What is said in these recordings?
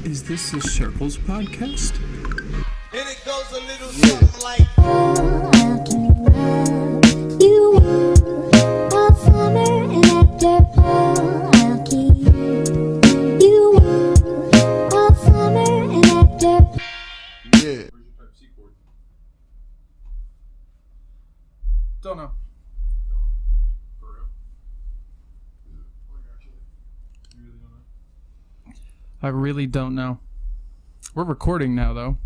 Is this the Circles podcast? And it goes a little something like. You all summer and after I'll keep you all summer and after. Yeah. Don't know. I really don't know. We're recording now, though.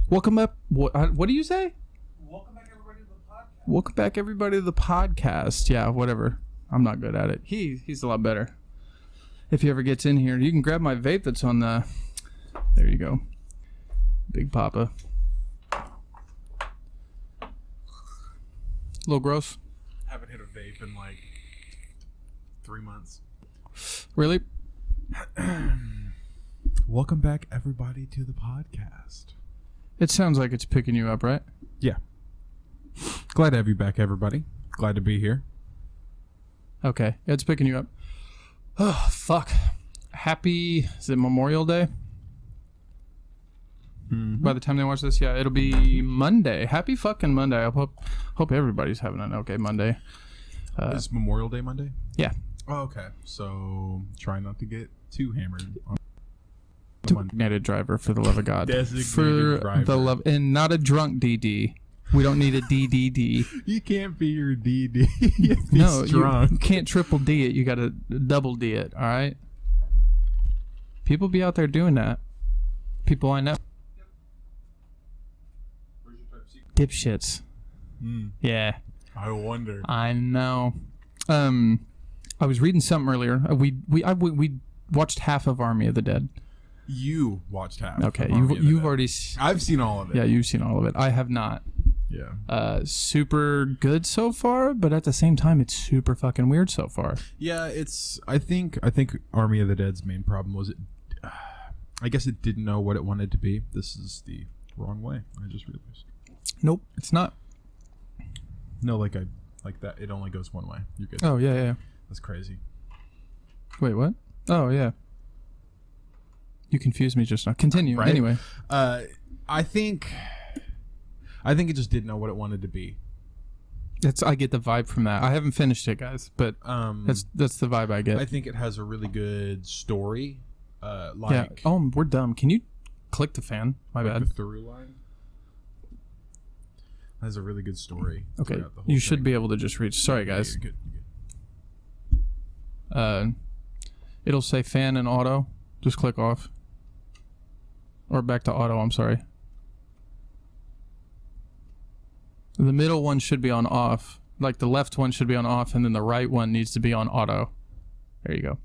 Welcome up. What do you say? Welcome back, everybody, to the podcast. Welcome back, everybody, to the podcast. Yeah, whatever. I'm not good at it. He's a lot better. If he ever gets in here, you can grab my vape that's on the... There you go. Big Papa. A little gross. Haven't hit a vape in like 3 months. Really? Welcome back, everybody, to the podcast. It sounds like it's picking you up, right? Yeah. Glad to have you back, everybody. Glad to be here. Okay. It's picking you up. Oh, fuck. Happy... Is it Memorial Day? By the time they watch this, yeah, it'll be Monday. Happy fucking Monday. I hope everybody's having an okay Monday. Is Memorial Day Monday? Yeah. Oh, okay. So try not to get too hammered on Monday. Designated driver, for the love of God. Designated for driver. the love, and not a drunk DD. We don't need a DDD. You can't be your DD. If No, he's you drunk. can't triple D it. You got to double D it. All right. People be out there doing that. People I know. Dipshits. Yeah. I wonder. I know. I was reading something earlier. We watched half of Army of the Dead. You watched half. Okay, of Army of the you've Dead. already. I've seen all of it. Yeah, you've seen all of it. I have not. Yeah. Super good so far, but at the same time, it's super fucking weird so far. Yeah, it's. I think Army of the Dead's main problem was it. I guess it didn't know what it wanted to be. This is the wrong way. I just realized. Nope, it's not. No, like that. It only goes one way. You're good. Oh yeah. That's crazy. Wait, what? Oh yeah. You confused me just now. Continue. Right? Anyway. I think it just didn't know what it wanted to be. I get the vibe from that. I haven't finished it, guys, but that's the vibe I get. I think it has a really good story. Yeah. Oh, we're dumb. Can you click the fan? My like bad. the through line. Has a really good story. Okay. throughout the whole You should thing. be able to just reach. Sorry, Yeah, guys. you're good, you're good. It'll say fan and auto. Just click off. Or back to auto, I'm sorry. The middle one should be on off. Like the left one should be on off, and then the right one needs to be on auto. There you go.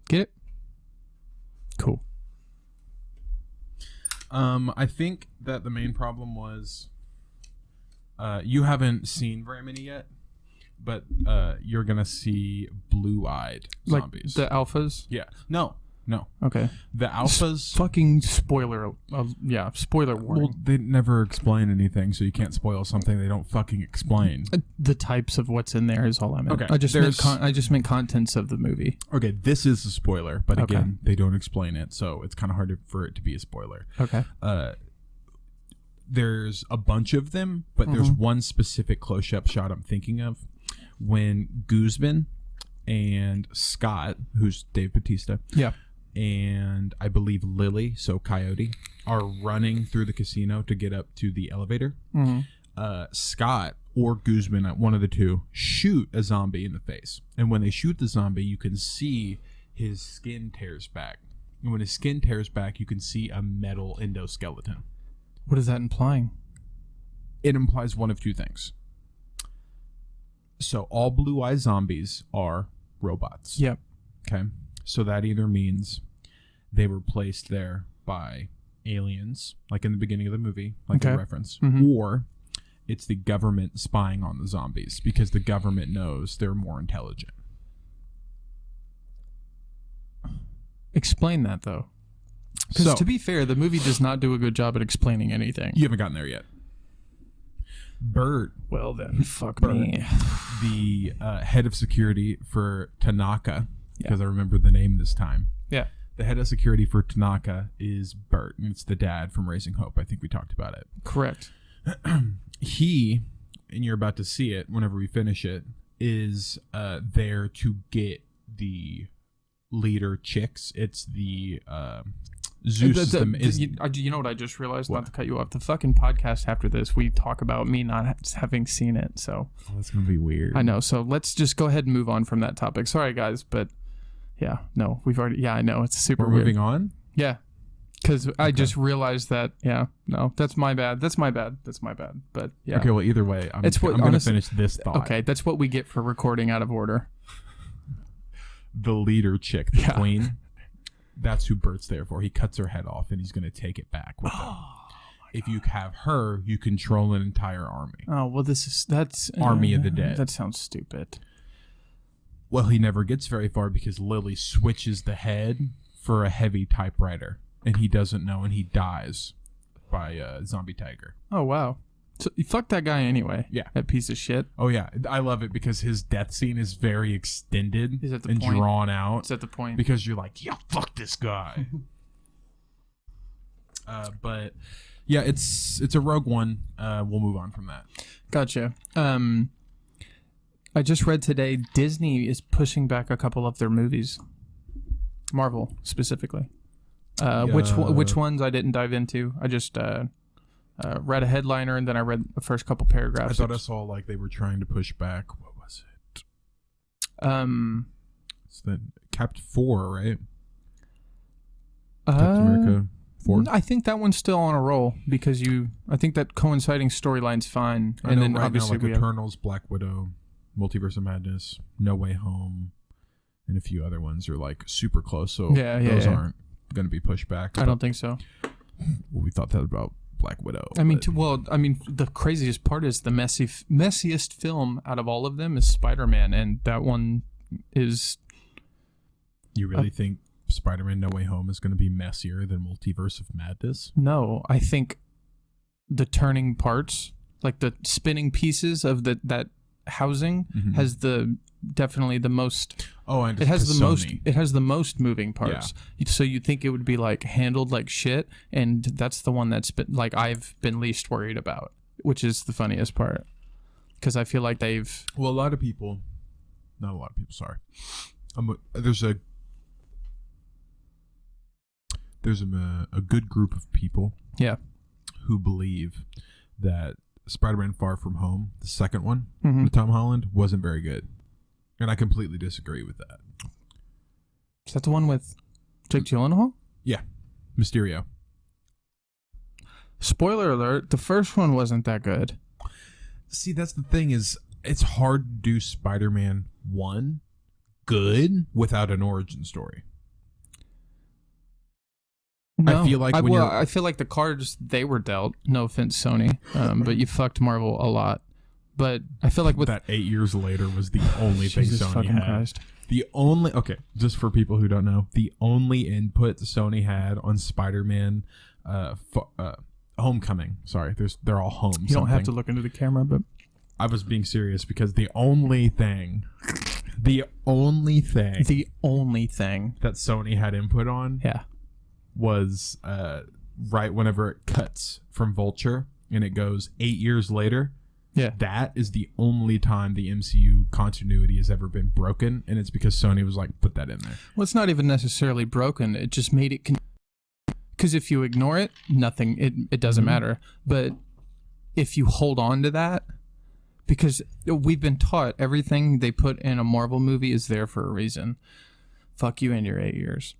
Get it? Cool. I think that the main problem was you haven't seen very many yet, but you're gonna see blue-eyed zombies. Like the alphas? Yeah. No. Okay. The alphas. Fucking spoiler. Yeah, spoiler warning. Well, they never explain anything, so you can't spoil something they don't fucking explain. The types of what's in there is all I meant. Okay, I just meant contents of the movie. Okay, this is a spoiler, but Okay. again, they don't explain it, so it's kind of hard for it to be a spoiler. Okay. There's a bunch of them, but there's one specific close-up shot I'm thinking of when Guzman and Scott, who's Dave Bautista, Yeah. and I believe Lily, so Coyote, are running through the casino to get up to the elevator. Scott or Guzman, one of the two, shoot a zombie in the face. And when they shoot the zombie, you can see his skin tears back. And when his skin tears back, you can see a metal endoskeleton. What is that implying? It implies one of two things. So all blue-eye zombies are robots. Yep. Okay. So that either means they were placed there by aliens, like in the beginning of the movie, like Okay. the reference, Mhm. or it's the government spying on the zombies because the government knows they're more intelligent. Explain that, though. Because So, to be fair, the movie does not do a good job at explaining anything. you haven't gotten there yet. Bert, Well then, fuck Bert. me. the head of security for Tanaka, because I remember the name this time. Yeah. The head of security for Tanaka is Bert, and it's the dad from Raising Hope. I think we talked about it. Correct. He, and you're about to see it whenever we finish it, is there to get the leader chicks. It's the Zeus. You know what I just realized? Not to cut you off. The fucking podcast after this, we talk about me not having seen it. So that's gonna be weird. I know. So let's just go ahead and move on from that topic. Sorry, guys, but yeah, no, we've already. Yeah, I know it's super. We're weird. moving on. Yeah, because I just realized that. Yeah, no, that's my bad. That's my bad. But yeah. Okay. Well, either way, I'm gonna honestly, finish this thought. Okay, that's what we get for recording out of order. The leader chick, the queen. That's who Bert's there for. He cuts her head off, and he's going to take it back with him. If you have her, you control an entire army. Oh well, that's Army of the Dead. That sounds stupid. Well, he never gets very far because Lily switches the head for a heavy typewriter, and he doesn't know, and he dies by zombie tiger. Oh wow. So you fuck that guy anyway. Yeah. That piece of shit. Oh yeah, I love it because his death scene is very extended Is that the and point? drawn out. Is that the point? Because you're like, yeah, fuck this guy. But yeah, it's a Rogue One. We'll move on from that. Gotcha. I just read today Disney is pushing back a couple of their movies. Marvel specifically. Which ones I didn't dive into. I just read a headliner and then I read the first couple paragraphs. I thought I saw like they were trying to push back. What was it? It's the Cap 4, right? Captain America 4. I think that one's still on a roll because I think that coinciding storyline's fine. I And know then right obviously now, like Eternals, Black Widow, Multiverse of Madness, No Way Home, and a few other ones are like super close. So those aren't going to be pushed back. I don't think so. Well, we thought that about Black Widow. I mean, the craziest part is the messiest film out of all of them is Spider-Man, and that one is. You really think Spider-Man: No Way Home is going to be messier than Multiverse of Madness? No, I think the turning parts, like the spinning pieces of that housing, has definitely the most. Oh, and it has the most. It has the most moving parts. Yeah. So you think it would be like handled like shit, and that's the one that's been like I've been least worried about, which is the funniest part, because I feel like they've. Well, not a lot of people. Sorry, there's a good group of people. Yeah. Who believe that Spider-Man: Far From Home, the second one with Tom Holland, wasn't very good. And I completely disagree with that. Is that the one with Jake Gyllenhaal? Yeah. Mysterio. Spoiler alert, the first one wasn't that good. See, that's the thing is, it's hard to do Spider-Man 1 good without an origin story. No, I feel like I feel like the cards they were dealt, no offense, Sony, but you fucked Marvel a lot. But I feel like with that 8 years later was the only thing Jesus Sony fucking had. Christ. Just for people who don't know, the only input Sony had on Spider-Man Homecoming. Sorry, they're all home. You don't have to look into the camera, but I was being serious because the only thing that Sony had input on was right whenever it cuts from Vulture and it goes 8 years later. Yeah, that is the only time the MCU continuity has ever been broken, and it's because Sony was like, put that in there. Well, it's not even necessarily broken. It just made it because if you ignore it, nothing. It doesn't matter. But if you hold on to that, because we've been taught everything they put in a Marvel movie is there for a reason. Fuck you and your 8 years.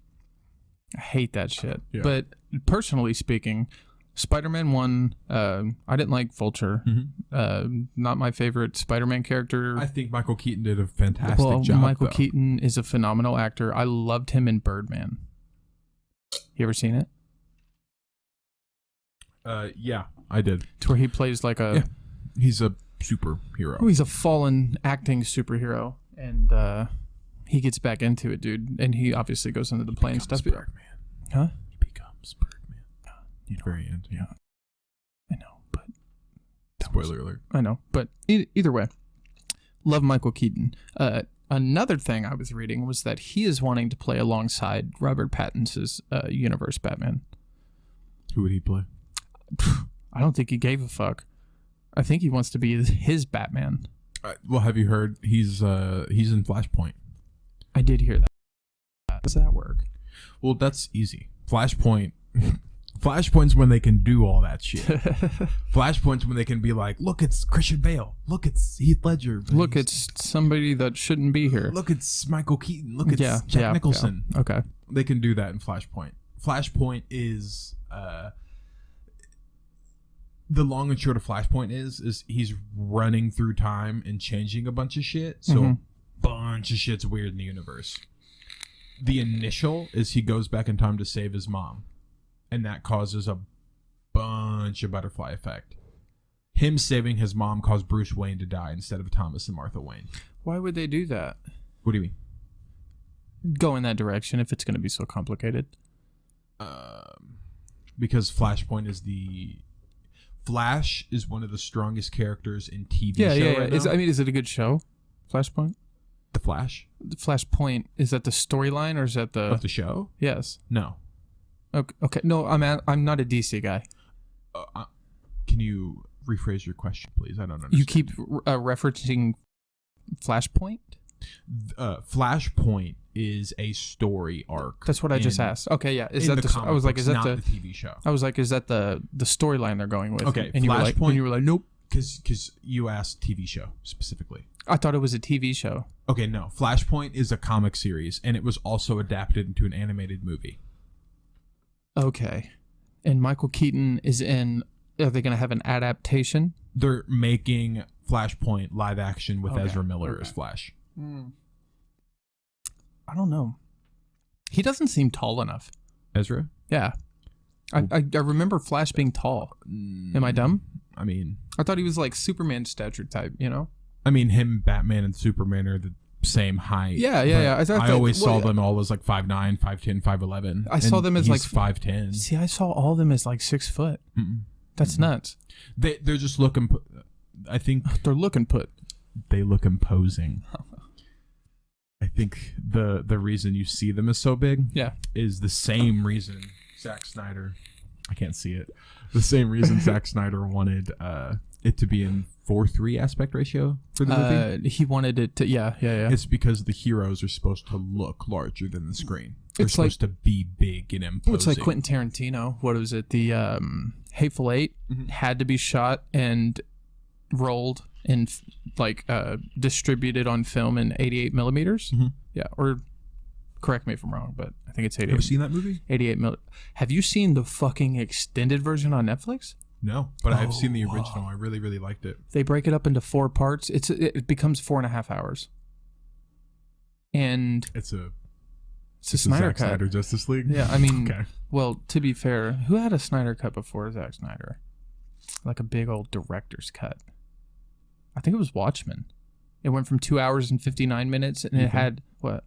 I hate that shit. Yeah. But personally speaking, Spider-Man 1, I didn't like Vulture. Not my favorite Spider-Man character. I think Michael Keaton did a fantastic job. Michael Keaton is a phenomenal actor. I loved him in Birdman. You ever seen it? Yeah, I did. To where he plays like a... Yeah. He's a superhero. Oh, he's a fallen acting superhero. And he gets back into it, dude. And he obviously goes into the plane stuff. Birdman. Huh? He becomes Birdman. At the very end. Yeah. I know, but... Spoiler alert. I know, but either way. Love Michael Keaton. Another thing I was reading was that he is wanting to play alongside Robert Pattinson's universe Batman. Who would he play? I don't think he gave a fuck. I think he wants to be his Batman. Well, have you heard he's in Flashpoint? I did hear that. How does that work? Well, that's easy. Flashpoint's when they can do all that shit. Flashpoint's when they can be like, look, it's Christian Bale. Look, it's Heath Ledger. Look, it's somebody that shouldn't be here. Look, it's Michael Keaton. Look, it's Jack Nicholson. Yeah. Okay. They can do that in Flashpoint. Flashpoint is the long and short of Flashpoint is he's running through time and changing a bunch of shit. So a bunch of shit's weird in the universe. The initial is he goes back in time to save his mom, and that causes a bunch of butterfly effect. Him saving his mom caused Bruce Wayne to die instead of Thomas and Martha Wayne. Why would they do that? What do you mean? Go in that direction if it's going to be so complicated. Because Flashpoint is Flash is one of the strongest characters in TV show right now. Is it a good show? Flashpoint? The Flash? The Flashpoint, is that the storyline or is that the... Of the show? Yes. No. Okay. No, I'm not a DC guy. Can you rephrase your question, please? I don't understand. You keep referencing Flashpoint? Flashpoint is a story arc. That's what I just asked. Okay, yeah. Is in that the comic I was like, books, is that not the TV show? I was like, is that the storyline they're going with? Okay, and you were like, nope. Because you asked TV show specifically. I thought it was a TV show. Okay, no. Flashpoint is a comic series, and it was also adapted into an animated movie. Okay. And Michael Keaton is in... Are they going to have an adaptation? They're making Flashpoint live action with Ezra Miller as Flash. I don't know. He doesn't seem tall enough. Ezra? Yeah. I remember Flash being tall. Am I dumb? I mean... I thought he was like Superman stature type, you know? I mean, him, Batman, and Superman are the same height. Yeah. I always saw them all as like 5'9", 5'10", 5'11". I saw them as like 5'10". See, I saw all of them as like 6 foot. That's nuts. They're just looking... I think... They're looking put. They look imposing. I think the reason you see them as so big is the same reason Zack Snyder... I can't see it. The same reason Zack Snyder wanted it to be in 4:3 aspect ratio for the movie. He wanted it to... Yeah. It's because the heroes are supposed to look larger than the screen. They're supposed to be big and imposing. It's like Quentin Tarantino. What was it? The Hateful Eight had to be shot and rolled and distributed on film in 88 millimeters. Yeah, or correct me if I'm wrong, but I think it's 88. Have you seen that movie? 88 millimeters. Have you seen the fucking extended version on Netflix? No, but I've seen the original. I really, really liked it. They break it up into 4 parts. It becomes 4.5 hours. And it's a Snyder cut. Snyder Justice League. Yeah, I mean, well, to be fair, who had a Snyder cut before Zack Snyder? Like a big old director's cut. I think it was Watchmen. It went from 2 hours and 59 minutes, and it had what?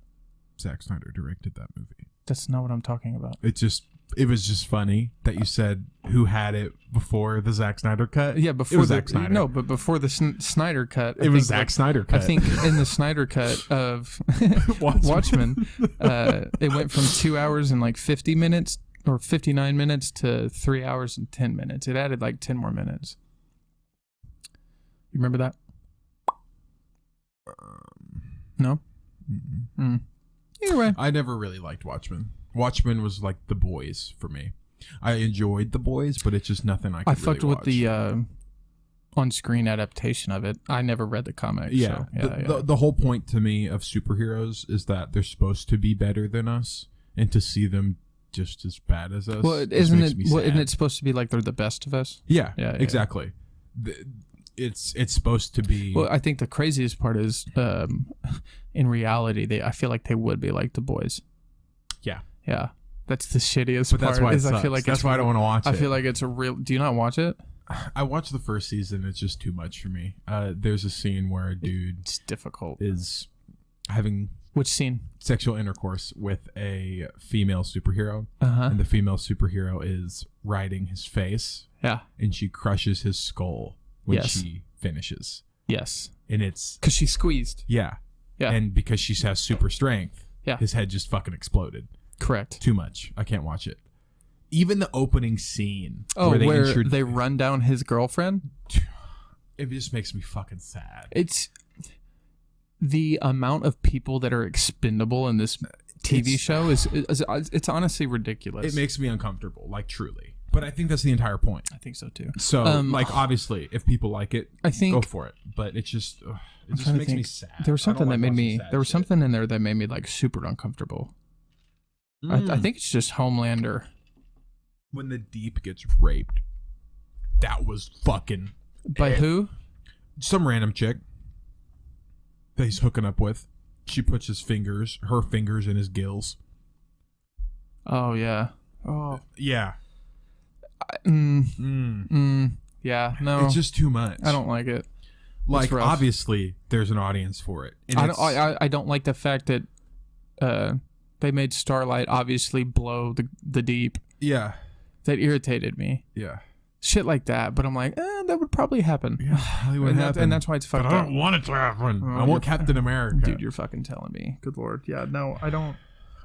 Zack Snyder directed that movie. That's not what I'm talking about. It was just funny that you said who had it before the Zack Snyder cut. Yeah, before Zack Snyder. No, but before the Snyder cut, it was Zack Snyder cut. I think in the Snyder cut of Watchmen, it went from 2 hours and like 50 minutes or 59 minutes to 3 hours and 10 minutes. It added like 10 more minutes. You remember that? No. Either way, I never really liked Watchmen. Watchmen was like The Boys for me. I enjoyed The Boys, but it's just nothing I could really fucked with watch. the on-screen adaptation of it. I never read the comic. Yeah. So, the whole point to me of superheroes is that they're supposed to be better than us, and to see them just as bad as us. Well, isn't it supposed to be like they're the best of us? Yeah, exactly. It's supposed to be. Well, I think the craziest part is, in reality, I feel like they would be like The Boys. Yeah, that's the shittiest part. That's why I feel like that's why I don't want to watch it. I feel like it's a real. Do you not watch it? I watched the first season. It's just too much for me. There's a scene where a dude it's difficult is having which scene sexual intercourse with a female superhero, Uh-huh. and the female superhero is riding his face. Yeah, and she crushes his skull when Yes. she finishes. yes, And it's because she squeezed. Yeah. Yeah. And because she has super strength, Yeah. his head just fucking exploded. Correct. Too much. I can't watch it. Even the opening scene Oh, where intro- they run down his girlfriend. it just makes me fucking sad. It's the amount of people that are expendable in this TV show is it's honestly ridiculous. It makes me uncomfortable, like truly. But I think that's the entire point. I think so too. So, like, obviously, if people like it, I think go for it. But it just makes me sad. There was something I that don't made like me. watching sad There was shit. something in there that made me like super uncomfortable. I think it's just Homelander. When the Deep gets raped, that was fucking By who? some random chick that he's hooking up with. She puts her fingers in his gills. Oh yeah. Oh Yeah. yeah. No, It's just too much. I don't like it. like. rough. Obviously, there's an audience for it. And I don't like the fact that they made Starlight obviously blow the Deep. yeah, That irritated me. yeah. Shit like that, but I'm like, that would probably happen. And that's why it's fucked But I up. don't want it to happen. I you're- want Captain America. Dude, you're fucking telling me. Good lord. Yeah, no, I don't.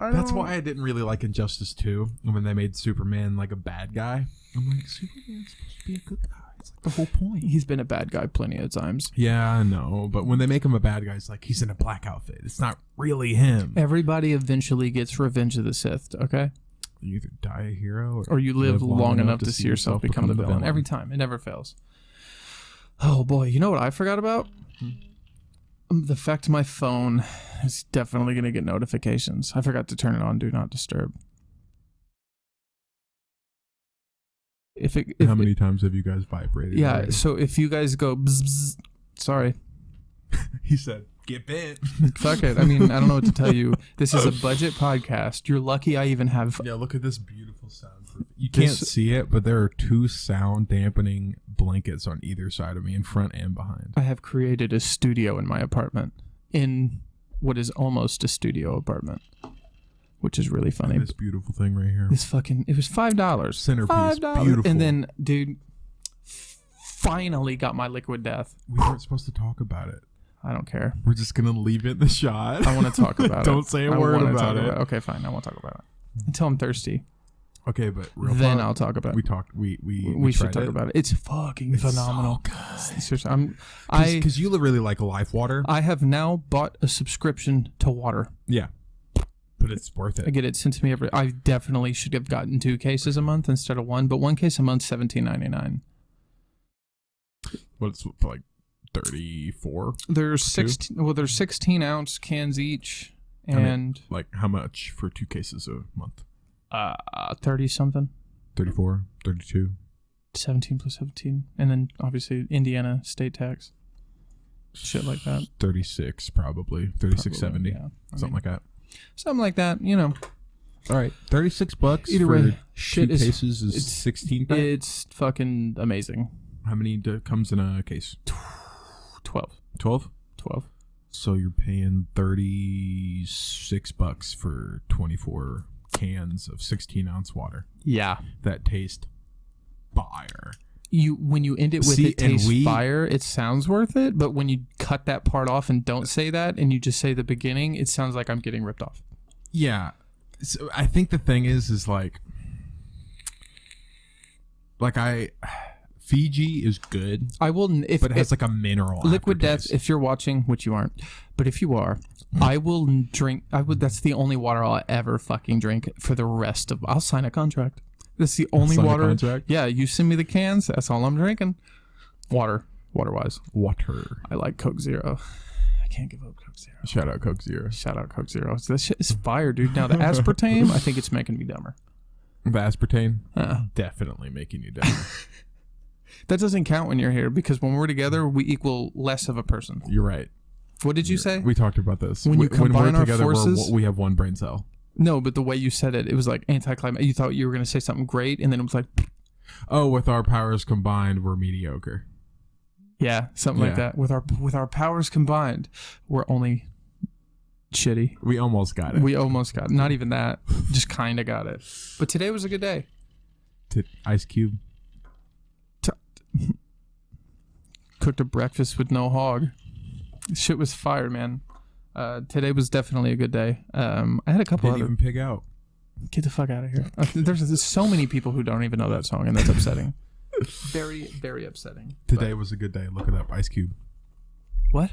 That's why I didn't really like Injustice 2 when they made Superman like a bad guy. I'm like, Superman's supposed to be a good guy. It's like the whole point. He's been a bad guy plenty of times. Yeah, I know. But when they make him a bad guy, it's like he's in a black outfit. It's not really him. Everybody eventually gets Revenge of the Sith, okay? You either die a hero Or you live long enough to see yourself become the villain. Every time. It never fails. Oh boy, you know what I forgot about? The fact my phone is definitely going to get notifications. I forgot to turn it on Do Not Disturb. How many times have you guys vibrated? Yeah, already? so if you guys go bzz, bzz, sorry. He said, "Get bit." Fuck it. I mean, I don't know what to tell you. This is a budget podcast. You're lucky I even have. Yeah, look at this beautiful sound. You can't see it, but there are 2 sound dampening blankets on either side of me, in front and behind. I have created a studio in my apartment, in what is almost a studio apartment, which is really funny. This beautiful thing right here. This fucking, it was $5. Centerpiece, $5. beautiful. And then, dude, finally got my Liquid Death. We weren't supposed to talk about it. I don't care. We're just gonna leave it in the shot. I want to talk about it. Don't say a I word wanna about talk it. Okay, fine. I won't talk about it until I'm thirsty. Okay, but real Then talk, I'll talk about it. We talked. We should tried talk about it. It's fucking phenomenal. So good. Seriously, Because you really like Life Water. I have now bought a subscription to water. Yeah, but it's worth I it. get it sent to me every. I definitely should have gotten 2 cases a month instead of 1, but 1 case a month, $17.99. Well, it's like 34. There's 16. Well, there's 16-ounce cans each, I mean, and like how much for 2 cases a month? 30 something. 34, 32. 17 plus 17, and then obviously Indiana state tax. Shit like that. 36 probably. 36.70. Yeah. Something like that. Something like that. You know. All right, $36. Either for way, shit 2 is. cases is it's 16 pack? It's fucking amazing. How many comes in a case? 12. 12. 12. So you're paying $36 for 24 cans of 16-ounce water Yeah. that taste fire. When you end it with See, it tastes and fire, it sounds worth it. But when you cut that part off and don't say that, and you just say the beginning, it sounds like I'm getting ripped off. Yeah. So I think the thing is like Fiji is good, I will if but it has like a mineral Liquid Death. aftertaste. If you're watching, which you aren't, but if you are, I will drink. That's the only water I'll ever fucking drink for the rest of. I'll sign a contract. That's the only Sign a water. contract? Yeah, you send me the cans. That's all I'm drinking. Water wise. Water. I like Coke Zero. I can't give up Coke Zero. Shout out Coke Zero. Shout out Coke Zero. That shit is fire, dude. Now the aspartame, I think it's making me dumber. The aspartame? Uh-uh. Definitely making you down. That doesn't count when you're here because when we're together, we equal less of a person. You're right. What did you say? We talked about this. When you combine we're our together, forces- we have one brain cell. No, but the way you said it, it was like anticlimactic. You thought you were going to say something great, and then it was like, Oh, with our powers combined, we're mediocre. yeah, something like Yeah. that. With our powers combined, we're only shitty. We almost got it. We almost got it. Not even that. Just kind of got it. But today was a good day. Ice Cube. Cooked a breakfast with no hog. Shit was fire, man. Today was definitely a good day. I had a couple Didn't other. even pig out. Get the fuck out of here. There's so many people who don't even know that song, and that's upsetting. Very, very upsetting. Today was a good day. Look it up. Ice Cube. What?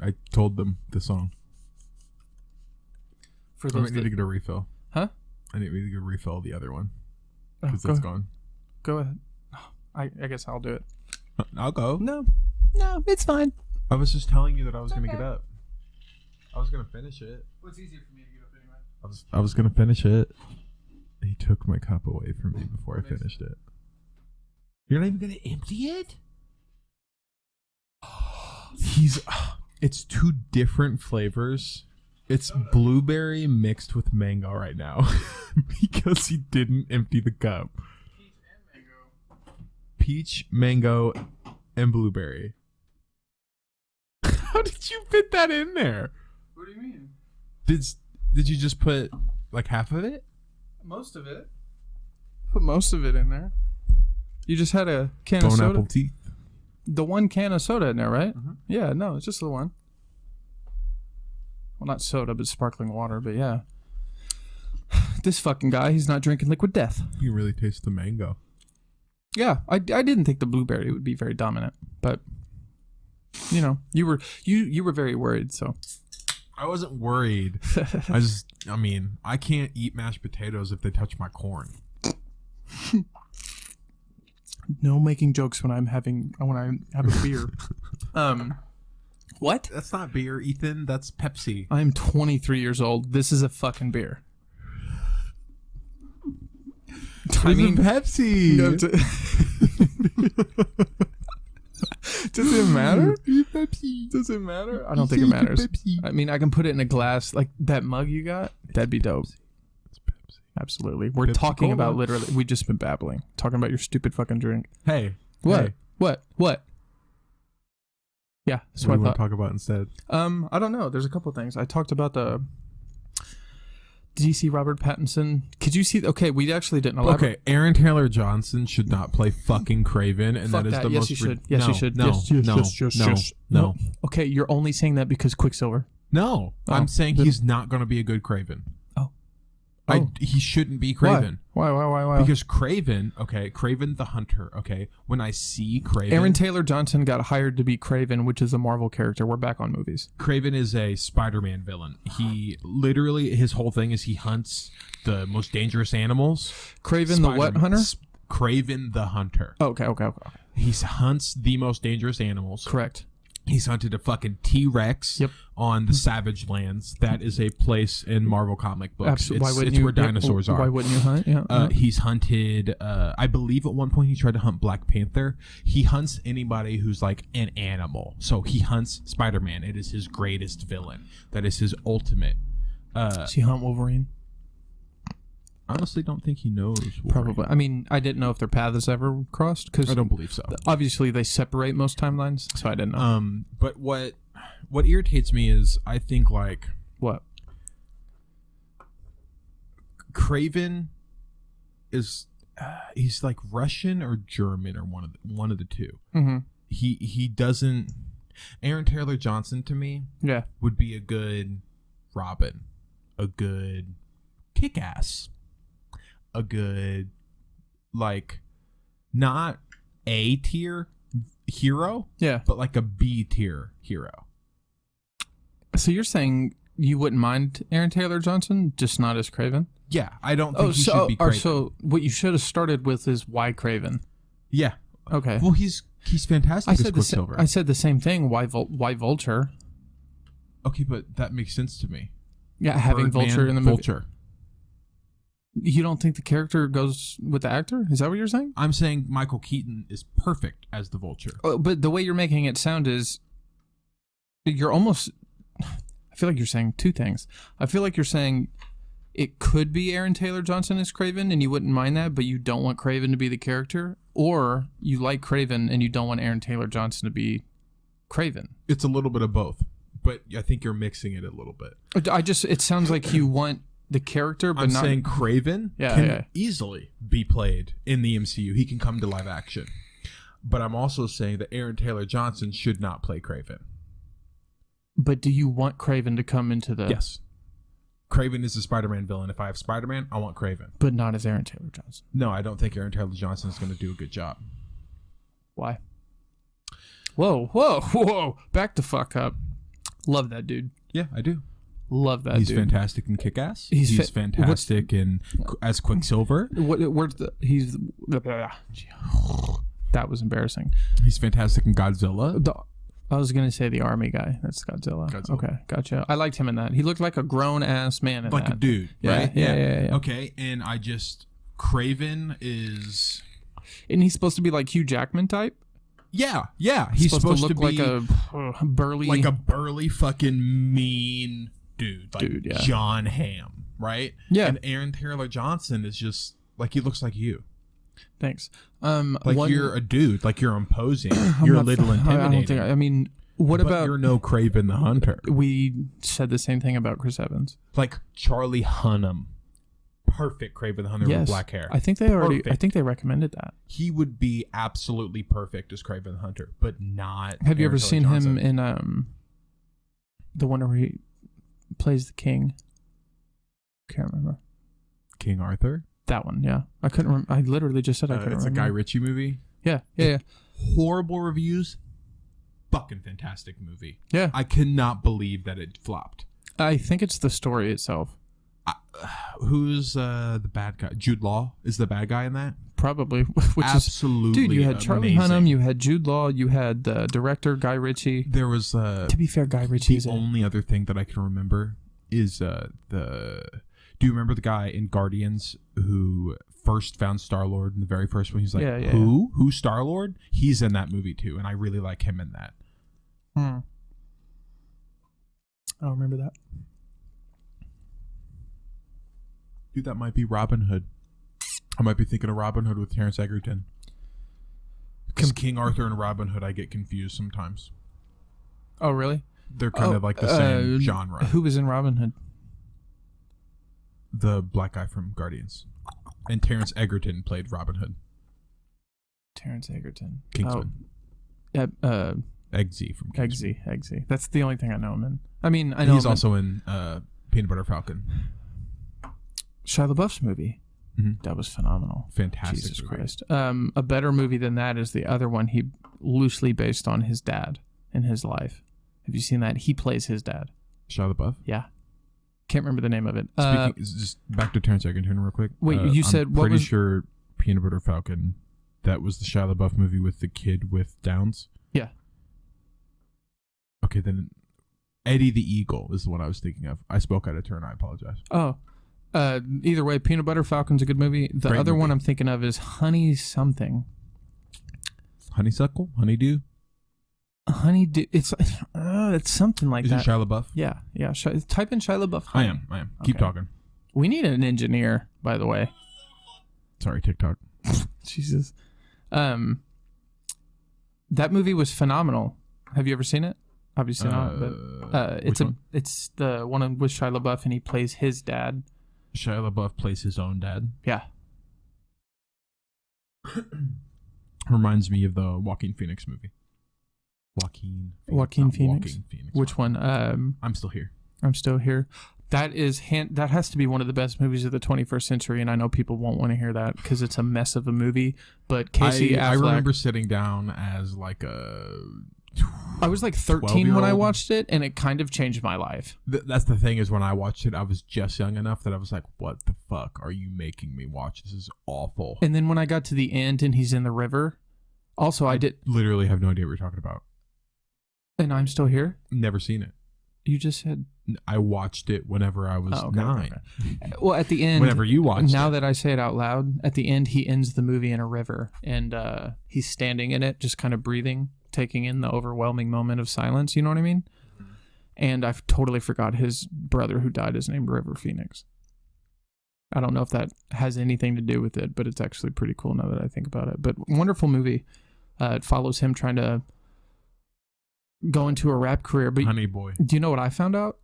I told them the song. For I those might need to that, get a refill. huh? I need to refill the other one Oh, because that's gone. go ahead. I guess I'll do it. I'll go. No, it's fine. I was just telling you that I was gonna get up. I was gonna finish it. What's easier for me to get up anyway? I was gonna finish it. He took my cup away from me before I finished it. You're not even gonna empty it? It's two different flavors. It's blueberry mixed with mango right now because he didn't empty the cup. Peach, mango, and blueberry. How did you fit that in there? What do you mean? Did you just put like half of it? Most of it. Put most of it in there. You just had a can of Bone soda. apple teeth. The one can of soda in there, right? Mm-hmm. Yeah, no, it's just the one. Well, not soda, but sparkling water, but yeah. This fucking guy, he's not drinking liquid death. You can really taste the mango. Yeah, I didn't think the blueberry would be very dominant, but you know, you were very worried, so I wasn't worried. I mean, I can't eat mashed potatoes if they touch my corn. no making jokes when I have a beer. What? That's not beer, Ethan. That's Pepsi. I'm 23 years old. This is a fucking beer. I mean, Pepsi. no, does it matter? Pepsi. Does it matter? I don't think it matters. I mean, I can put it in a glass like that mug you got. That'd be dope. It's Pepsi. Absolutely. We're Pepsi talking about Cola. literally. We just been babbling, talking about your stupid fucking drink. Hey. What? Hey, What? Yeah, that's what what do I you want thought. to talk about instead? I don't know. There's a couple things. I talked about the. Did you see Robert Pattinson? Could you see? Okay, we actually didn't elaborate. Okay, Aaron Taylor Johnson should not play fucking Craven, and Fuck that is that. the Yes, most. you should. Yes, you should. No, Yes, no, yes. no. Okay, you're only saying that because Quicksilver. No, Oh. I'm saying he's not going to be a good Craven. Oh. He shouldn't be Craven. Why? Because Craven, Craven the Hunter, when I see Craven, Aaron Taylor Johnson got hired to be Craven, which is a Marvel character. We're back on movies. Craven is a Spider-Man villain. He literally, his whole thing is he hunts the most dangerous animals. Craven the what hunter? Craven the Hunter. Oh, okay. He hunts the most dangerous animals. Correct. He's hunted a fucking T-Rex Yep. on the Savage Lands. That is a place in Marvel comic books. Absolutely. It's where dinosaurs are. Why wouldn't you hunt? Yeah. He's hunted, I believe at one point he tried to hunt Black Panther. He hunts anybody who's like an animal. So he hunts Spider-Man. It is his greatest villain. That is his ultimate. Does he hunt Wolverine? I honestly don't think he knows. Wolverine. Probably. I mean, I didn't know if their paths ever crossed because I don't believe so. obviously they separate most timelines, so I didn't know. But what irritates me is I think like What? Craven is he's like Russian or German or one of the two. Mm-hmm. He doesn't. Aaron Taylor Johnson to me Yeah. would be a good Robin, a good Kick-Ass, a good like not A tier hero, Yeah. but like a B tier hero. So you're saying you wouldn't mind Aaron Taylor Johnson, just not as Craven? Yeah, I don't think he should be or Craven. so what you should have started with is why Craven. Yeah. Okay. Well, he's fantastic as Quicksilver. I said the same thing. Why Vulture? Okay, but that makes sense to me. Yeah, having Birdman, Vulture in the movie. Vulture. You don't think the character goes with the actor? Is that what you're saying? I'm saying Michael Keaton is perfect as the Vulture. Oh, but the way you're making it sound is you're almost. I feel like you're saying two things. I feel like you're saying it could be Aaron Taylor Johnson as Craven, and you wouldn't mind that, but you don't want Craven to be the character, or you like Craven and you don't want Aaron Taylor Johnson to be Craven. It's a little bit of both, but I think you're mixing it a little bit. It sounds like you want the character, but I'm not. saying Craven Yeah, can yeah. easily be played in the MCU. He can come to live action. But I'm also saying that Aaron Taylor Johnson should not play Craven. But do you want Craven to come into the... Yes. Craven is the Spider-Man villain. If I have Spider-Man, I want Craven. But not as Aaron Taylor Johnson. No, I don't think Aaron Taylor Johnson is going to do a good job. Why? Whoa. Back the fuck up. Love that dude. Yeah, I do. Love that He's dude. fantastic in Kick-Ass. He's He's fantastic in as Quicksilver. Where's the... He's... That was embarrassing. He's fantastic in Godzilla. I was going to say the army guy. That's Godzilla. Okay, gotcha. I liked him in that. He looked like a grown-ass man in Like that. a dude, Yeah, right? yeah. Okay, and Craven is... Isn't he supposed to be like Hugh Jackman type? Yeah. He's supposed to look be like a burly... like a burly fucking mean dude. Like Dude, yeah. John Hamm, right? Yeah. And Aaron Taylor Johnson is just like, he looks like you. Thanks. Like you're a dude. Like you're imposing. I'm You're a not- little intimidating. I don't think... I mean, what but about... you're no Craven the Hunter. We said the same thing about Chris Evans. Like Charlie Hunnam. Perfect Craven the Hunter with black hair. I think they already... Perfect. I think they recommended that. He would be absolutely perfect as Craven the Hunter, but not... Have you Aaron ever Taylor seen Johnson. him in the one where he plays the king? Can't remember. King Arthur? That one, yeah. I couldn't remember. I literally just said I couldn't It's remember. a Guy Ritchie movie. Yeah. Horrible reviews. Fucking fantastic movie. Yeah. I cannot believe that it flopped. I think it's the story itself. Who's the bad guy? Jude Law is the bad guy in that? Probably. Which Absolutely is... Dude, you had Charlie amazing. Hunnam, you had Jude Law, you had the director, Guy Ritchie. There was... To be fair, Guy Ritchie is the only other thing that I can remember is do you remember the guy in Guardians who first found Star-Lord in the very first one? He's like, Yeah. who? Who's Star-Lord? He's in that movie too, and I really like him in that. I don't remember that. Dude, that might be Robin Hood. I might be thinking of Robin Hood with Terrence Egerton. Because King Arthur and Robin Hood, I get confused sometimes. Oh, really? They're kind of like the same genre. Who was in Robin Hood? The black guy from Guardians. And Terrence Egerton played Robin Hood. Terrence Egerton. Kingsman. Eggsy from Kingsman. Eggsy. That's the only thing I know him in. I mean, I know he's him also in Peanut Butter Falcon. Shia LaBeouf's movie. Mhm. That was phenomenal. Fantastic Jesus movie. Christ. A better movie than that is the other one he loosely based on his dad in his life. Have you seen that? He plays his dad. Shia LaBeouf? Yeah. Can't remember the name of it. Just back to Terrence Egerton real quick. Wait, you said I'm what pretty was... sure Peanut Butter Falcon, that was the Shia LaBeouf movie with the kid with Downs? Yeah. Okay, then Eddie the Eagle is the one I was thinking of. I spoke out of turn. I apologize. Oh. Either way, Peanut Butter Falcon's a good movie. The Great other movie. one I'm thinking of is Honey something. Honeysuckle? Honeydew? Honeydew. It's something like Is that. it Shia LaBeouf? Yeah. Type in Shia LaBeouf. I Honey. am. Keep Okay. talking. We need an engineer, by the way. Sorry, TikTok. Jesus. That movie was phenomenal. Have you ever seen it? Obviously not, but which one? it's the one with Shia LaBeouf and he plays his dad. Shia LaBeouf plays his own dad. Yeah. Reminds me of the Joaquin Phoenix movie. Joaquin Joaquin not Phoenix? Joaquin Phoenix. Which one? I'm Still Here. I'm Still Here. That has to be one of the best movies of the 21st century, and I know people won't want to hear that because it's a mess of a movie. But Casey Affleck, I remember sitting down as like I was like 13 when I 12-year-old. watched it, and it kind of changed my life. That's the thing is when I watched it, I was just young enough that I was like, "What the fuck are you making me watch? This is awful." And then when I got to the end and he's in the river, also I did, Literally have no idea what you're talking about. and I'm Still Here. Never seen it. You just said, I watched it whenever I was Oh, okay, 9. okay. Well, at the end, Whenever you watched now it. that I say it out loud, at the end he ends the movie in a river, and he's standing in it, just kind of breathing, taking in the overwhelming moment of silence. You know what I mean? Mm-hmm. And I totally forgot his brother who died is named River Phoenix. I don't know if that has anything to do with it, but it's actually pretty cool now that I think about it. But wonderful movie. It follows him trying to go into a rap career. But Honey Boy. do you know what I found out?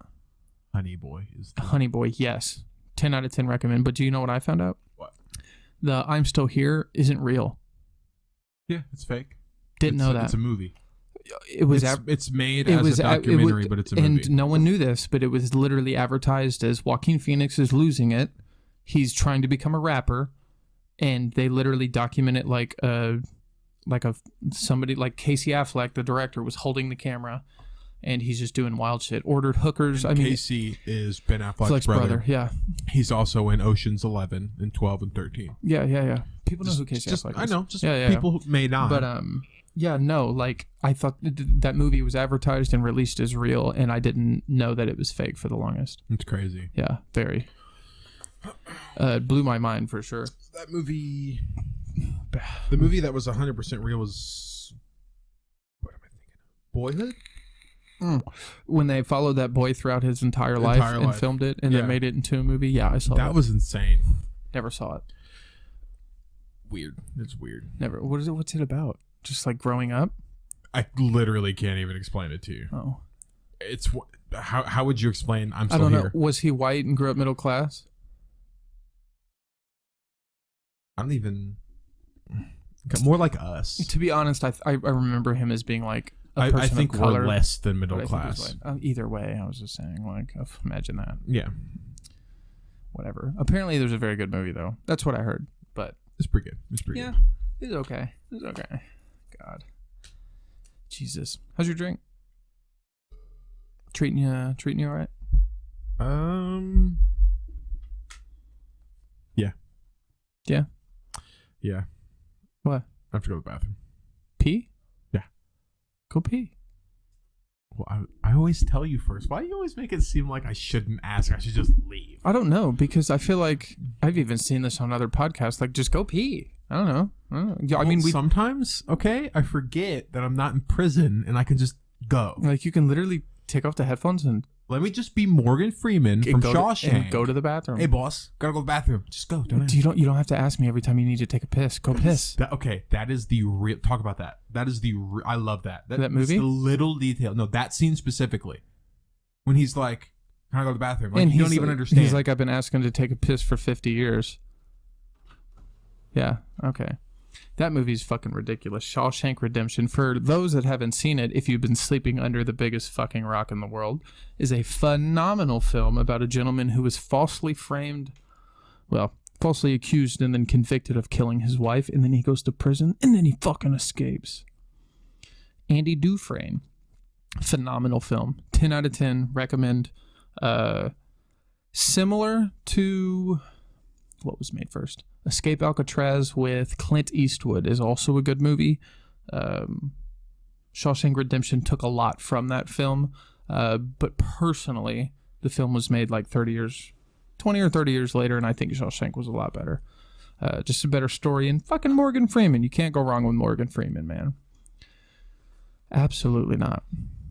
Honey Boy is the Honey Boy, yes. 10 out of 10 recommend. But do you know what I found out? What? The I'm Still Here isn't real. Yeah, it's fake. Didn't know that. It's a movie. it was it's made as a documentary, but it's a movie. And no one knew this, but it was literally advertised as Joaquin Phoenix is losing it. He's trying to become a rapper, and they literally document it like somebody like Casey Affleck, the director, was holding the camera, and he's just doing wild shit. Ordered hookers. And Casey is Ben Affleck's brother. Yeah, he's also in Ocean's 11 and 12 and 13. Yeah. People know who Casey Affleck is. I know. People who may not. But yeah, no. Like I thought that movie was advertised and released as real, and I didn't know that it was fake for the longest. It's crazy. Yeah, very. It blew my mind for sure. That movie. The movie that was 100% real was. What am I thinking of? Boyhood? When they followed that boy throughout his entire life and filmed it and then made it into a movie. Yeah, I saw that. That was insane. Never saw it. Weird. It's weird. Never. What is it? What's it about? Just like growing up? I literally can't even explain it to you. Oh. It's how would you explain I'm still I don't here? know. Was he white and grew up middle class? I don't even. More like us. To be honest, I remember him as being like a person I think of color, we're less than middle but I think he was class. white. Either way, I was just saying, like, imagine that. Yeah. Whatever. Apparently, there's a very good movie though. That's what I heard. But it's pretty good. It's pretty good. It's okay. It's okay. God. Jesus. How's your drink? Treating you all right? Yeah. Yeah. Yeah. What? I have to go to the bathroom. Pee? Yeah. Go pee. Well, I always tell you first. Why do you always make it seem like I shouldn't ask? I should just leave. I don't know, because I feel like I've even seen this on other podcasts. Like, just go pee. I don't know. Yeah, I mean, sometimes, okay, I forget that I'm not in prison and I can just go. Like, you can literally take off the headphones and let me just be Morgan Freeman from Shawshank. And go to the bathroom. Hey, boss, gotta go to the bathroom. Just go. You don't have to ask me every time you need to take a piss. Go piss. That is the real. Talk about that. That is the. I love that. That movie. The little detail. No, that scene specifically, when he's like, "Can I go to the bathroom?" Like, and you don't even understand. He's like, "I've been asking to take a piss for 50 years." Yeah. Okay. That movie's fucking ridiculous. Shawshank Redemption, for those that haven't seen it, if you've been sleeping under the biggest fucking rock in the world, is a phenomenal film about a gentleman who was falsely accused and then convicted of killing his wife, and then he goes to prison, and then he fucking escapes. Andy Dufresne. Phenomenal film. 10 out of 10. Recommend. Similar to... what was made first? Escape Alcatraz with Clint Eastwood is also a good movie. Shawshank Redemption took a lot from that film, but personally, the film was made like 20 or 30 years later, and I think Shawshank was a lot better. Just a better story, and fucking Morgan Freeman. You can't go wrong with Morgan Freeman, man. Absolutely not.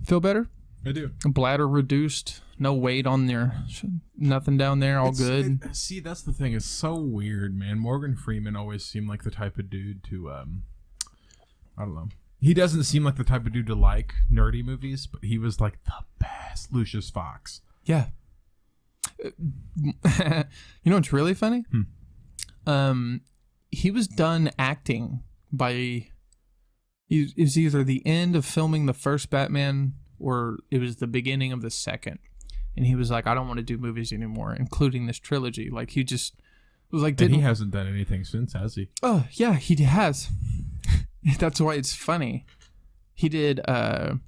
Feel better? I do. Bladder reduced, no weight on there, nothing down there, all good. See, that's the thing. It's so weird, man. Morgan Freeman always seemed like the type of dude to, I don't know. He doesn't seem like the type of dude to like nerdy movies, but he was like the best Lucius Fox. Yeah. You know what's really funny? He was done acting by... It was either the end of filming the first Batman or it was the beginning of the second. And he was like, I don't want to do movies anymore, including this trilogy. Like, he just was like... And he hasn't done anything since, has he? Oh, yeah, he has. That's why it's funny. He did, the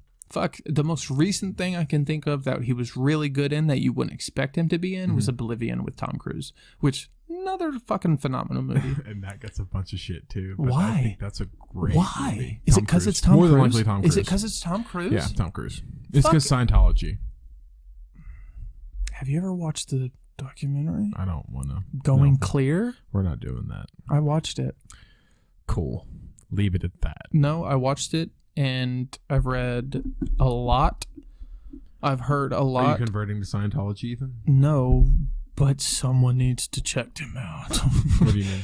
most recent thing I can think of that he was really good in that you wouldn't expect him to be in was Oblivion with Tom Cruise, which... another fucking phenomenal movie. And that gets a bunch of shit too. But why? I think that's a great movie. Is it because it's Tom Cruise? More than likely Tom Cruise. Is it because it's Tom Cruise? Yeah, Tom Cruise. It's because Scientology. Have you ever watched the documentary? I don't want to. Going Clear? We're not doing that. I watched it. Cool. Leave it at that. No, I watched it and I've read a lot. I've heard a lot. Are you converting to Scientology, Ethan? No, but someone needs to check them out. What do you mean?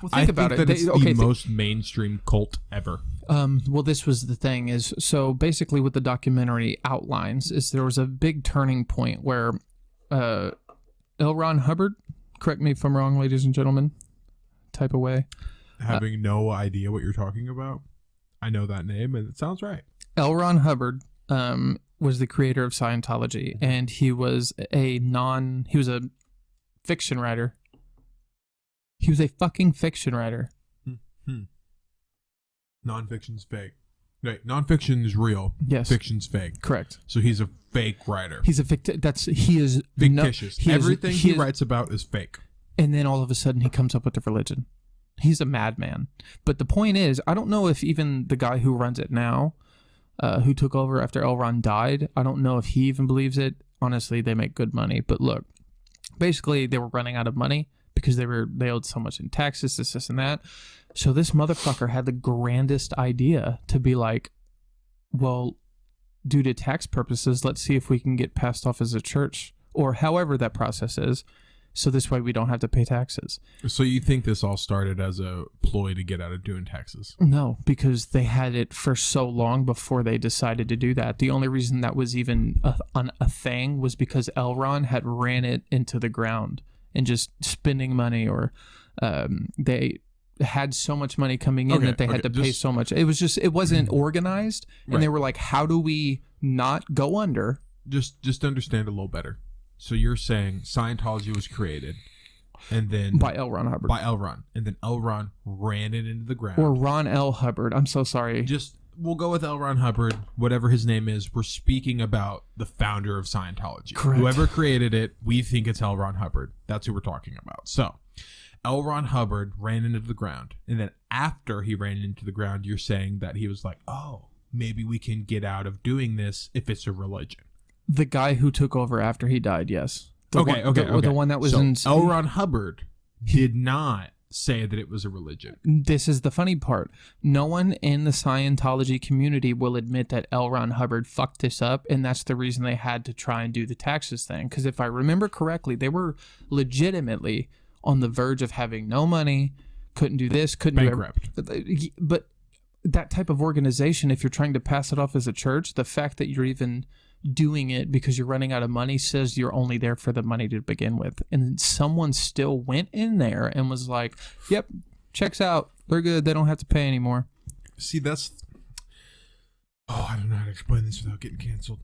Well, think about it. It's the most mainstream cult ever. Well, this was the thing is, so basically what the documentary outlines is there was a big turning point where L. Ron Hubbard, correct me if I'm wrong, ladies and gentlemen, type away. Having no idea what you're talking about, I know that name, and it sounds right. L. Ron Hubbard was the creator of Scientology, and he was a fiction writer. He was a fucking fiction writer. Nonfiction's fake. Right, nonfiction is real. Yes. Fiction's fake. Correct. So he's a fake writer. He's a he is Fictitious. Everything he is- writes about is fake. And then all of a sudden he comes up with the religion. He's a madman. But the point is, I don't know if even the guy who runs it now, who took over after L. Ron died, I don't know if he even believes it. Honestly, they make good money. But look, basically they were running out of money because they owed so much in taxes, this and that. So this motherfucker had the grandest idea to be like, well, due to tax purposes, let's see if we can get passed off as a church, or however that process is, so this way we don't have to pay taxes. So you think this all started as a ploy to get out of doing taxes? No, because they had it for so long before they decided to do that. The only reason that was even a thing was because L. Ron had ran it into the ground and just spending money, or they had so much money coming in that they had to pay so much. It wasn't organized, and they were like, how do we not go under? Just understand a little better. So you're saying Scientology was created, and then By L. Ron Hubbard. by L. Ron, and then L. Ron ran it into the ground. Or Ron L. Hubbard. I'm so sorry. We'll go with L. Ron Hubbard, whatever his name is. We're speaking about the founder of Scientology. Correct. Whoever created it, we think it's L. Ron Hubbard. That's who we're talking about. So L. Ron Hubbard ran into the ground, and then after he ran into the ground, you're saying that he was like, oh, maybe we can get out of doing this if it's a religion. The guy who took over after he died, yes. The one that was so in... L. Ron Hubbard did not say that it was a religion. This is the funny part. No one in the Scientology community will admit that L. Ron Hubbard fucked this up, and that's the reason they had to try and do the taxes thing. Because if I remember correctly, they were legitimately on the verge of having no money, couldn't do this, couldn't Bankrupt. do everything. But that type of organization, if you're trying to pass it off as a church, the fact that you're even doing it because you're running out of money says you're only there for the money to begin with. And someone still went in there and was like, yep, checks out, they're good, they don't have to pay anymore. See, I don't know how to explain this without getting canceled.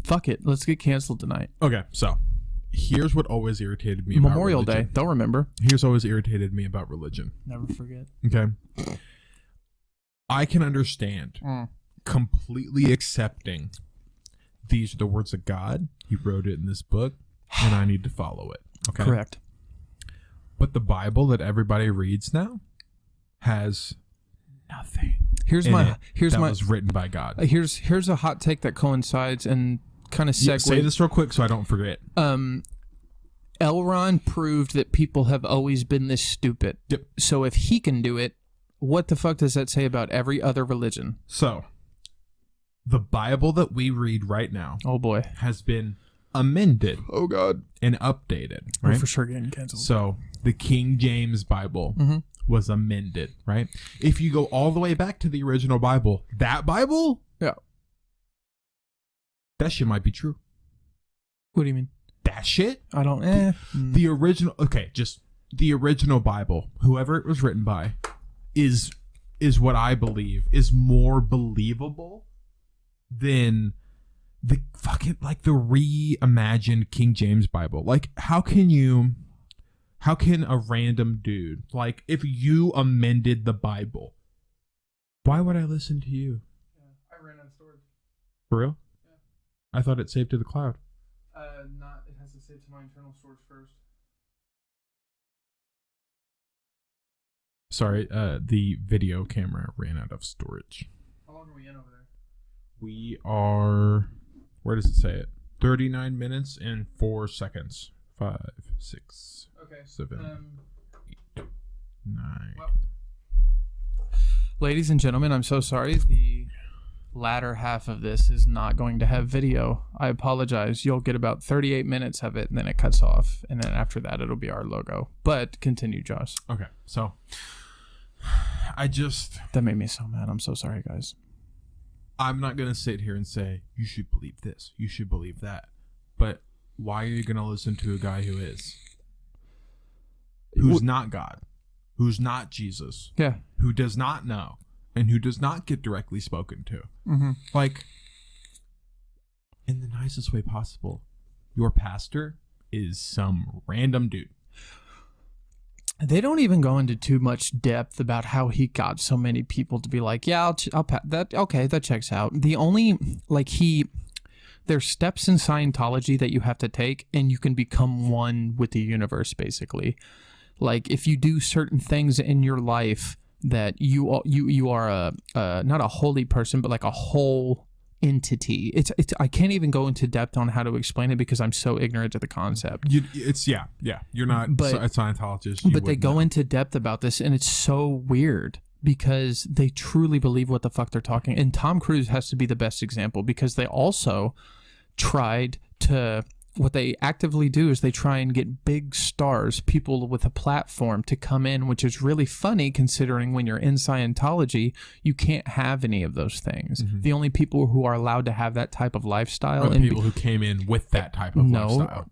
Fuck it, let's get canceled tonight. Okay, so here's what always irritated me Memorial about religion. Day, they'll remember. Here's always irritated me about religion. Never forget. Okay. I can understand completely accepting these are the words of God. He wrote it in this book, and I need to follow it. Okay. Correct. But the Bible that everybody reads now has nothing. Here's in my it that was written by God. here's a hot take that coincides and kind of segues. Say this real quick so I don't forget. L. Ron proved that people have always been this stupid. Yep. So if he can do it, what the fuck does that say about every other religion? So the Bible that we read right now Oh boy. has been amended. Oh god. And updated. We're Right? for sure getting canceled. So the King James Bible was amended, right? If you go all the way back to the original Bible, that Bible, Yeah. that shit might be true. What do you mean? That shit? I don't The original, okay, just the original Bible, whoever it was written by, is what I believe is more believable than the fucking, like, the reimagined King James Bible. Like, how can a random dude, like, if you amended the Bible, why would I listen to you? I ran out of storage. For real? Yeah. I thought it saved to the cloud. It has to save to my internal storage first. Sorry, the video camera ran out of storage. How long are we in over there? We are, where does it say it? 39 minutes and 4 seconds. 5, 6, Okay. 7, 8, 9. Well, ladies and gentlemen, I'm so sorry. The latter half of this is not going to have video. I apologize. You'll get about 38 minutes of it, and then it cuts off. And then after that, it'll be our logo. But continue, Josh. Okay, so That made me so mad. I'm so sorry, guys. I'm not going to sit here and say, you should believe this, you should believe that. But why are you going to listen to a guy who is? Who's not God, who's not Jesus, Yeah. who does not know, and who does not get directly spoken to. Mm-hmm. Like, in the nicest way possible, your pastor is some random dude. They don't even go into too much depth about how he got so many people to be like, yeah, I'll that. Okay, that checks out. The only, like, there's steps in Scientology that you have to take, and you can become one with the universe, basically. Like, if you do certain things in your life that you are a not a holy person, but like a whole entity. It's I can't even go into depth on how to explain it because I'm so ignorant to the concept. You're not a Scientologist. But they go into depth about this, and it's so weird because they truly believe what the fuck they're talking. And Tom Cruise has to be the best example because they also tried to. What they actively do is they try and get big stars, people with a platform, to come in, which is really funny considering when you're in Scientology, you can't have any of those things. Mm-hmm. The only people who are allowed to have that type of lifestyle are the people who came in with that type of lifestyle.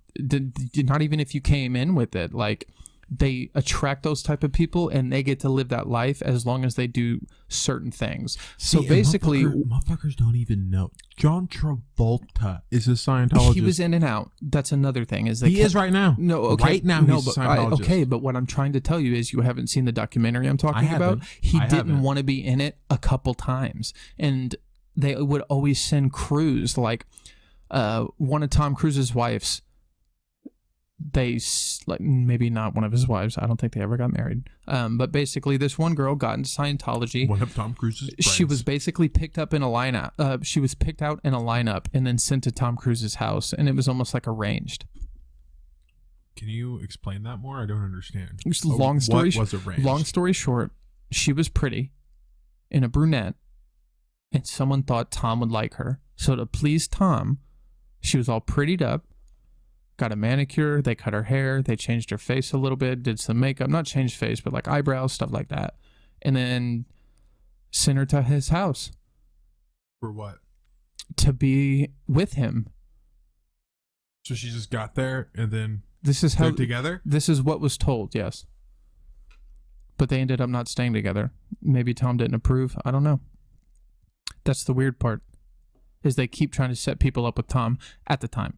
Not even if you came in with it. Like, they attract those type of people and they get to live that life as long as they do certain things. So basically, motherfuckers don't even know. John Travolta is a Scientologist. He was in and out. That's another thing. He is right now. No, okay. Right now he's a Scientologist. Okay, but what I'm trying to tell you is you haven't seen the documentary I'm talking about. He didn't want to be in it a couple times. And they would always send crews, like one of Tom Cruise's wives. Like, maybe not one of his wives. I don't think they ever got married. But basically, this one girl got into Scientology. One of Tom Cruise's friends. She was basically picked up in a lineup. She was picked out in a lineup and then sent to Tom Cruise's house, and it was almost like arranged. Can you explain that more? I don't understand. Long story. What was arranged? Long story short, she was pretty, and a brunette, and someone thought Tom would like her. So to please Tom, she was all prettied up. Got a manicure, they cut her hair, they changed her face a little bit, did some makeup, not changed face, but like eyebrows, stuff like that. And then sent her to his house. For what? To be with him. So she just got there and then this is how they're together? This is what was told, yes. But they ended up not staying together. Maybe Tom didn't approve. I don't know. That's the weird part. Is they keep trying to set people up with Tom at the time.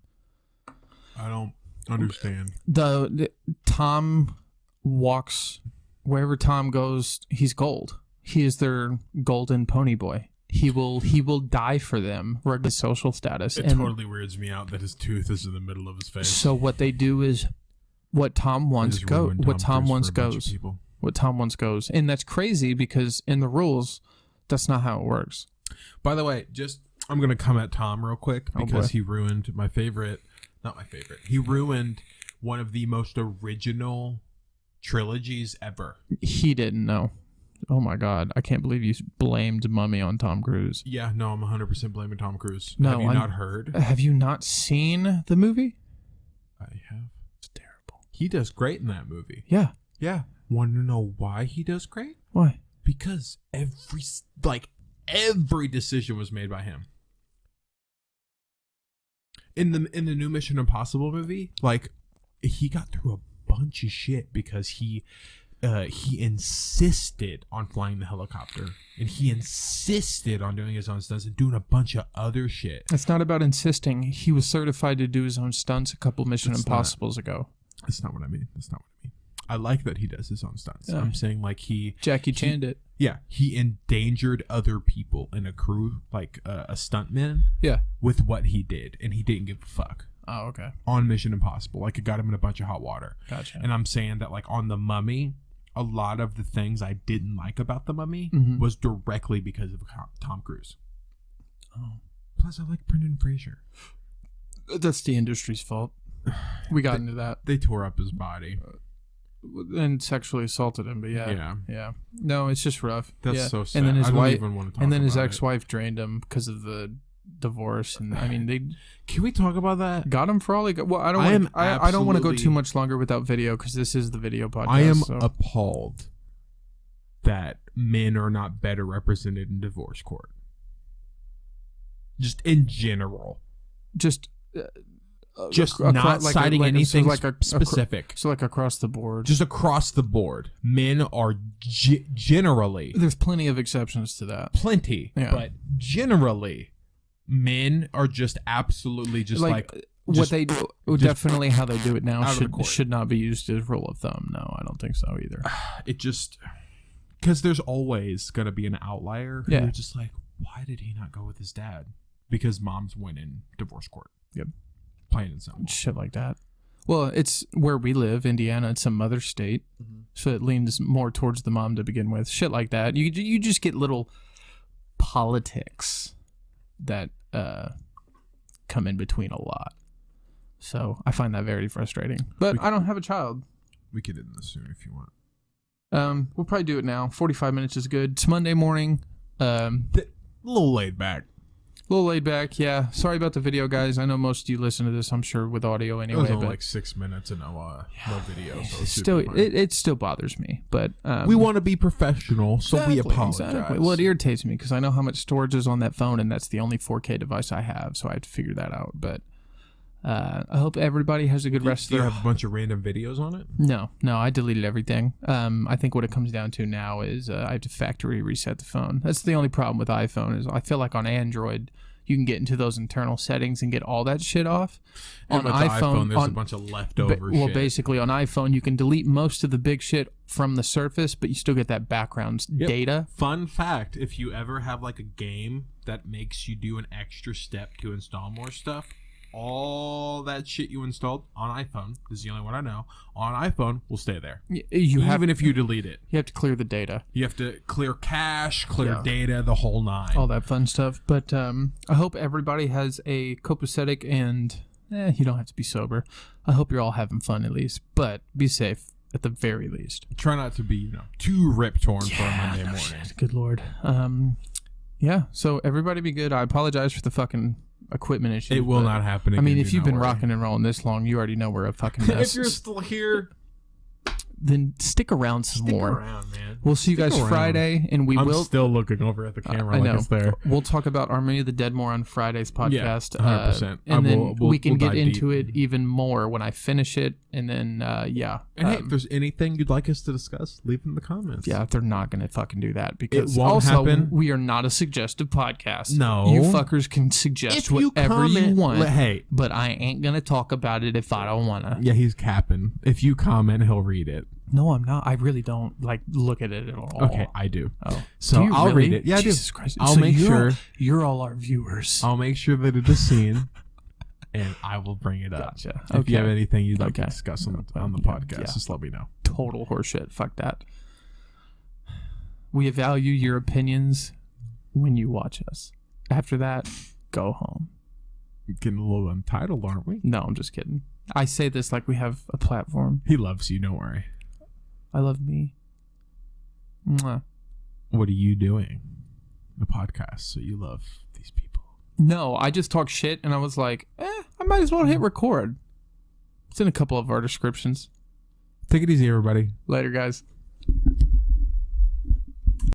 I don't understand. The Tom walks wherever Tom goes. He's gold. He is their golden pony boy. He will die for them, regardless of social status. It totally weirds me out that his tooth is in the middle of his face. So what they do is, what Tom wants goes. What Tom wants goes. What Tom wants goes, and that's crazy because in the rules, that's not how it works. By the way, I'm gonna come at Tom real quick because he ruined my favorite. Not my favorite. He ruined one of the most original trilogies ever. He didn't know. Oh my God. I can't believe you blamed Mummy on Tom Cruise. Yeah, no, I'm 100% blaming Tom Cruise. No, have you not heard? Have you not seen the movie? I have. It's terrible. He does great in that movie. Yeah. Yeah. Want to know why he does great? Why? Because every decision was made by him. In the new Mission Impossible movie, like, he got through a bunch of shit because he insisted on flying the helicopter, and he insisted on doing his own stunts and doing a bunch of other shit. It's not about insisting. He was certified to do his own stunts a couple Mission Impossibles ago. That's not what I mean. I like that he does his own stunts. Yeah. I'm saying, like, Jackie Chan did. Yeah, he endangered other people in a crew, like a stuntman. Yeah, with what he did, and he didn't give a fuck. Oh, okay. On Mission Impossible, like, it got him in a bunch of hot water. Gotcha. And I'm saying that, like, on The Mummy, a lot of the things I didn't like about The Mummy was directly because of Tom Cruise. Oh. Plus, I like Brendan Fraser. That's the industry's fault. We got into that. They tore up his body. And sexually assaulted him, but yeah. No, it's just rough. That's so sad. And then his wife, even want to talk and then his about ex-wife drained him because of the divorce. And I mean, they can we talk about that? Got him for all he got. Well, I don't want to go too much longer without video because this is the video podcast. I am appalled that men are not better represented in divorce court. Just in general. Just just acro- not like a- citing like a- so anything like a- specific. So like across the board. Just across the board, men are generally There's plenty of exceptions to that. plenty, Yeah. but generally, men are just absolutely just like what just- they do, definitely how they do it now out of the should court. should not be used as rule of thumb. No, I don't think so either. it just because there's always gonna be an outlier. Who Yeah. you're just like, why did he not go with his dad? Because moms win in divorce court. Yep. Plain and simple. Shit like that. Well, it's where we live, Indiana. It's a mother state, so it leans more towards the mom to begin with. Shit like that. You just get little politics that come in between a lot. So I find that very frustrating. But I don't have a child. We could end this soon if you want. We'll probably do it now. 45 minutes is good. It's Monday morning. A little laid back. A little laid back, yeah. Sorry about the video, guys. I know most of you listen to this, I'm sure, with audio It anyway. was only But like 6 minutes and no video. So it's it's still, super fine. it still bothers me. But We want to be professional, so we Exactly, apologize. exactly. Well, it irritates me because I know how much storage is on that phone, and that's the only 4K device I have, so I have to figure that out. But I hope everybody has a good rest of Do you their... have a bunch of random videos on it? No, I deleted everything. I think what it comes down to now is I have to factory reset the phone. That's the only problem with iPhone is I feel like on Android you can get into those internal settings and get all that shit off. And with the iPhone, there's a bunch of leftover shit. Well, basically on iPhone you can delete most of the big shit from the surface, but you still get that background data. Fun fact, if you ever have like a game that makes you do an extra step to install more stuff, all that shit you installed on iPhone, this is the only one I know, on iPhone will stay there. Even if you delete it. You have to clear the data. You have to clear cache, clear Yeah. data, the whole nine. All that fun stuff. But I hope everybody has a copacetic and you don't have to be sober. I hope you're all having fun at least, but be safe at the very least. Try not to be, too rip-torn for a Monday morning. Shit, good Lord. Yeah, so everybody be good. I apologize for the fucking equipment issue. It will not happen again. I mean, do if you've not been worry. rocking and rolling this long, you already know we're a fucking mess. If you're still here, Then stick around some stick more. around, man. We'll see you Stick guys around. Friday, and we I'm will. still looking over at the camera I like know. it's there. We'll talk about Army of the Dead more on Friday's podcast. 100%. And then We'll we can get dive into deep. it even more when I finish it. And then, yeah. And hey, if there's anything you'd like us to discuss, leave it in the comments. Yeah, they're not going to fucking do that because won't also happen. we are not a suggestive podcast. No. You fuckers can suggest If you whatever you comment, want. hey. But I ain't going to talk about it if I don't want to. Yeah, he's capping. If you comment, he'll read it. No, I'm not. I really don't look at it at all. Okay, I do. Oh. So Do you I'll really? read it. Yeah, Jesus I do. Christ. I'll So make you're- sure. You're all our viewers. I'll make sure that it is seen, and I will bring it up. Gotcha. If you have Okay. anything you'd like to Okay. discuss on the Yeah, podcast, yeah. just let me know. Total horseshit. Fuck that. We value your opinions when you watch us. After that, go home. Getting a little untitled, aren't we? No, I'm just kidding. I say this like we have a platform. He loves you. Don't worry. I love me. Mwah. What are you doing? The podcast. So you love these people. No, I just talk shit and I was like, I might as well hit record. It's in a couple of our descriptions. Take it easy, everybody. Later, guys.